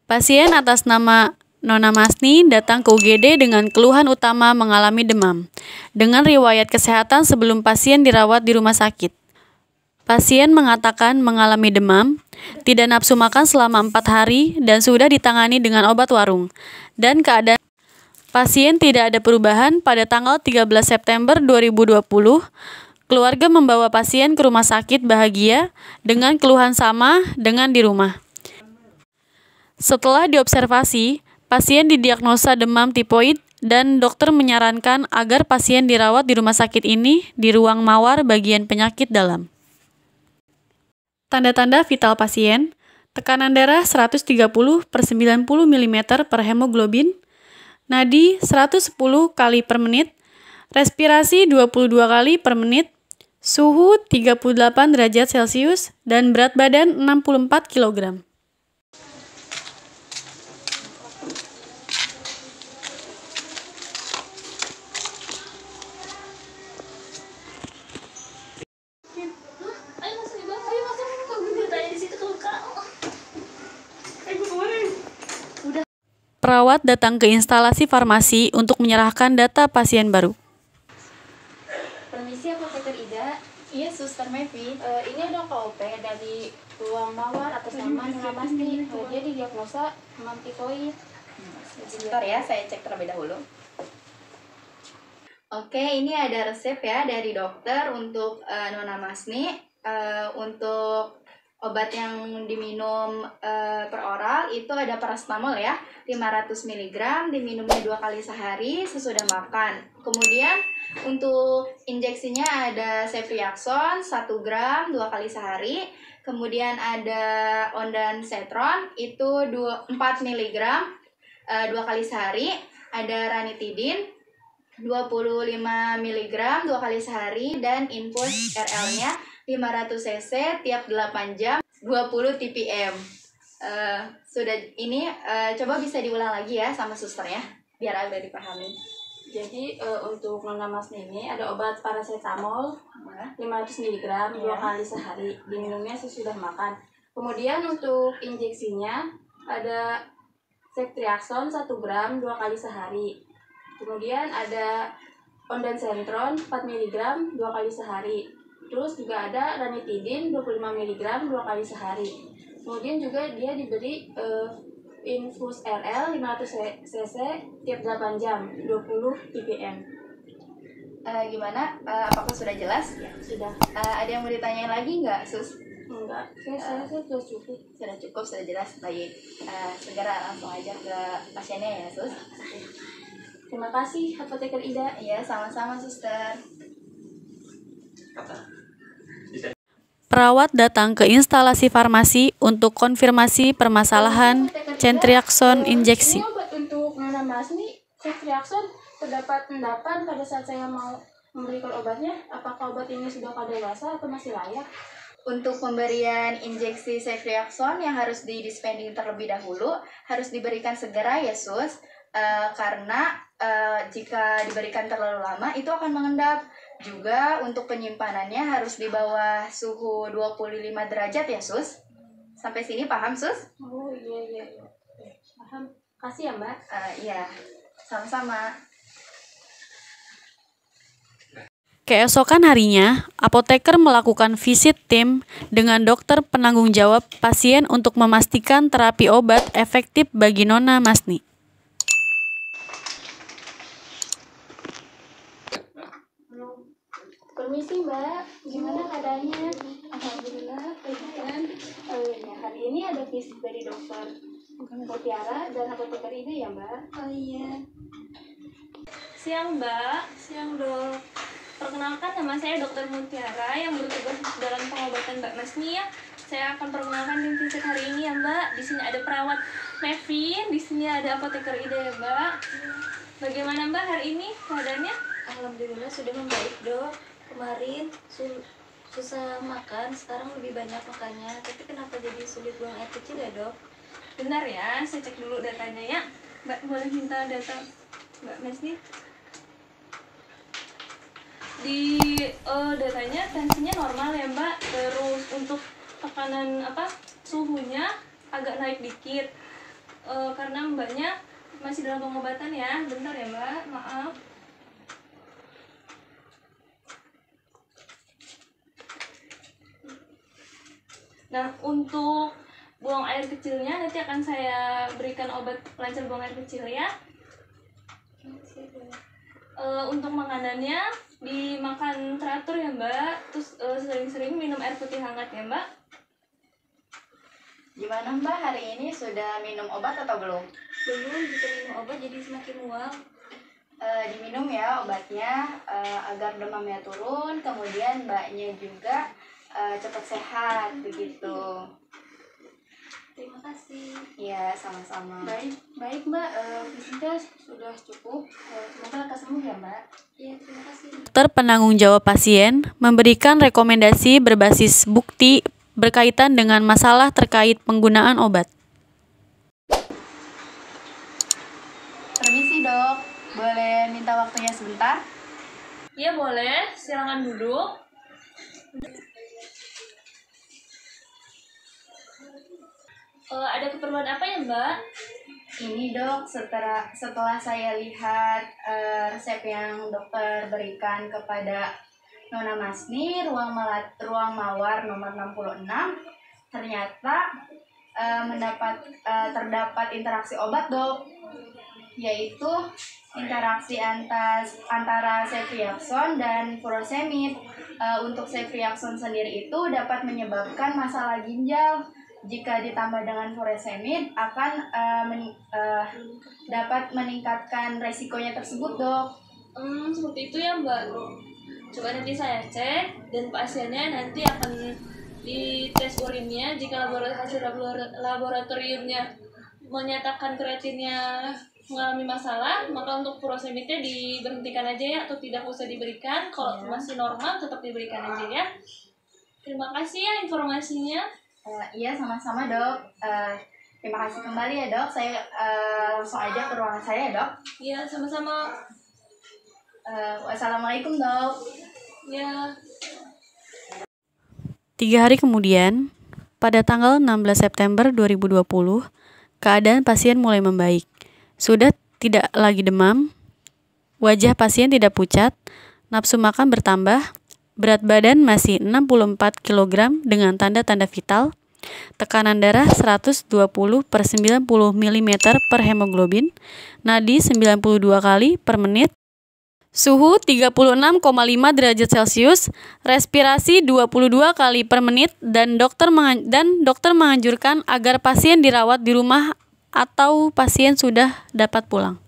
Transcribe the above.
Pasien atas nama Nona Masni datang ke UGD dengan keluhan utama mengalami demam, dengan riwayat kesehatan sebelum pasien dirawat di rumah sakit. Pasien mengatakan mengalami demam, tidak nafsu makan selama 4 hari, dan sudah ditangani dengan obat warung. Dan keadaan pasien tidak ada perubahan. Pada tanggal 13 September 2020, keluarga membawa pasien ke rumah sakit Bahagia dengan keluhan sama dengan di rumah. Setelah diobservasi, pasien didiagnosa demam tipoid dan dokter menyarankan agar pasien dirawat di rumah sakit ini di ruang mawar bagian penyakit dalam. Tanda-tanda vital pasien: tekanan darah 130/90 mm per hemoglobin, nadi 110 kali per menit, respirasi 22 kali per menit, suhu 38 derajat Celcius, dan berat badan 64 kg. Perawat datang ke instalasi farmasi untuk menyerahkan data pasien baru. Permisi, apoteker Ida. Iya, Suster Mevi. Ini ada KOP dari ruang mawar atas nama Nona Masni. Dia didiagnosa demam tifoid. Sebentar ya, saya cek terlebih dahulu. Oke, ini ada resep ya dari dokter untuk Nona Masni. Untuk obat yang diminum per oral itu ada paracetamol ya, 500 mg, diminumnya 2 kali sehari sesudah makan. Kemudian untuk injeksinya ada ceftriaxone 1 gram 2 kali sehari. Kemudian ada ondansetron itu 4 mg 2 kali sehari. Ada ranitidin 25 mg 2 kali sehari, dan infus RL-nya 500 cc tiap 8 jam 20 ppm. Sudah ini coba bisa diulang lagi ya sama suster ya, biar agak dipahami. Jadi untuk Nona Masni ini ada obat paracetamol 500 mg 2 kali sehari, diminumnya sesudah makan. Kemudian untuk injeksinya ada ceftriaxone 1 gram 2 kali sehari. Kemudian ada ondansetron 4 mg 2 kali sehari. Terus juga ada ranitidin 25 mg 2 kali sehari. Kemudian juga dia diberi infus RL 500 cc tiap 8 jam 20 ppm. Gimana? Apakah sudah jelas? Ya, sudah. Ada yang mau ditanyain lagi nggak, Sus? Enggak, saya sudah cukup. Sudah cukup, sudah jelas. Baik, segera langsung aja ke pasiennya ya, Sus. Terima kasih, apoteker Ida. Iya, sama-sama, Suster. Perawat datang ke instalasi farmasi untuk konfirmasi permasalahan ceftriaxone injeksi. Ini obat untuk Nona Masni, ceftriaxone terdapat endapan pada saat saya mau memberikan obatnya. Apakah obat ini sudah kadaluarsa atau masih layak? Untuk pemberian injeksi ceftriaxone yang harus di-dispensing terlebih dahulu, harus diberikan segera ya, Sus. Karena jika diberikan terlalu lama itu akan mengendap. Juga untuk penyimpanannya harus di bawah suhu 25 derajat ya, Sus. Sampai sini paham, Sus? Oh iya. Paham. Kasih ya, Mbak. Iya, sama-sama. Keesokan harinya, apoteker melakukan visit tim dengan dokter penanggung jawab pasien untuk memastikan terapi obat efektif bagi Nona Masni. Permisi, Mbak. Gimana keadaannya? Alhamdulillah, baik. Hari ini ada visit dari dokter Mutiara dan apoteker Ida ya, Mbak? Oh iya. Siang, Mbak. Siang, Dok. Perkenalkan, nama saya Dr. Mutiara yang bertugas dalam pengobatan Mbak Masni ya. Saya akan perkenalkan tim visit hari ini ya, Mbak. Di sini ada perawat Mevin, di sini ada apoteker Ida ya, Mbak. Bagaimana, Mbak, hari ini keadaannya? Alhamdulillah sudah membaik, Dok. Kemarin susah makan, sekarang lebih banyak makannya. Tapi kenapa jadi sulit buang air kecil ya, Dok? Benar ya, saya cek dulu datanya ya. Mbak, boleh minta data Mbak Masni? Di datanya tensinya normal ya, Mbak. Terus untuk tekanan suhunya agak naik dikit. karena mbaknya masih dalam pengobatan ya. Bentar ya mbak, maaf. Nah, untuk buang air kecilnya nanti akan saya berikan obat pelancar buang air kecil ya. Untuk makanannya dimakan teratur ya mbak. Terus sering-sering minum air putih hangat ya mbak. Gimana Mbak, hari ini sudah minum obat atau belum? Belum, jika minum obat jadi semakin mual. Diminum ya obatnya agar demamnya turun, kemudian Mbaknya juga cepat sehat begitu. Terima kasih. Ya, sama-sama. Baik Mbak, visitnya sudah cukup. Semoga lekas sembuh ya Mbak. Ya, terima kasih. Dokter penanggung jawab pasien memberikan rekomendasi berbasis bukti berkaitan dengan masalah terkait penggunaan obat. Permisi dok, boleh minta waktunya sebentar? Iya boleh, silakan duduk. Ada keperluan apa ya mbak? Ini dok, setelah saya lihat resep yang dokter berikan kepada Nona Masni, ruang mawar nomor 66, ternyata terdapat interaksi obat dok, yaitu interaksi antara ceftriaxone dan furosemid. Untuk ceftriaxone sendiri itu dapat menyebabkan masalah ginjal. Jika ditambah dengan furosemid akan dapat meningkatkan resikonya tersebut dok. Seperti itu ya mbak. Coba nanti saya cek dan pasiennya nanti akan dites urinnya. Jika hasil laboratoriumnya menyatakan kreatinnya mengalami masalah, maka untuk furosemidnya diberhentikan aja ya, atau tidak usah diberikan. Kalau masih normal tetap diberikan aja ya. Terima kasih ya informasinya. Iya, sama-sama dok. Terima kasih kembali ya dok. Saya langsung aja ke ruangan saya dok. Iya, sama-sama. Wassalamualaikum dok. Ya. 3 hari kemudian, pada tanggal 16 September 2020, keadaan pasien mulai membaik. Sudah tidak lagi demam, wajah pasien tidak pucat, nafsu makan bertambah, berat badan masih 64 kg dengan tanda-tanda vital, tekanan darah 120/90 mm per hemoglobin, nadi 92 kali per menit, suhu 36,5 derajat Celcius, respirasi 22 kali per menit, dan dokter menganjurkan agar pasien dirawat di rumah atau pasien sudah dapat pulang.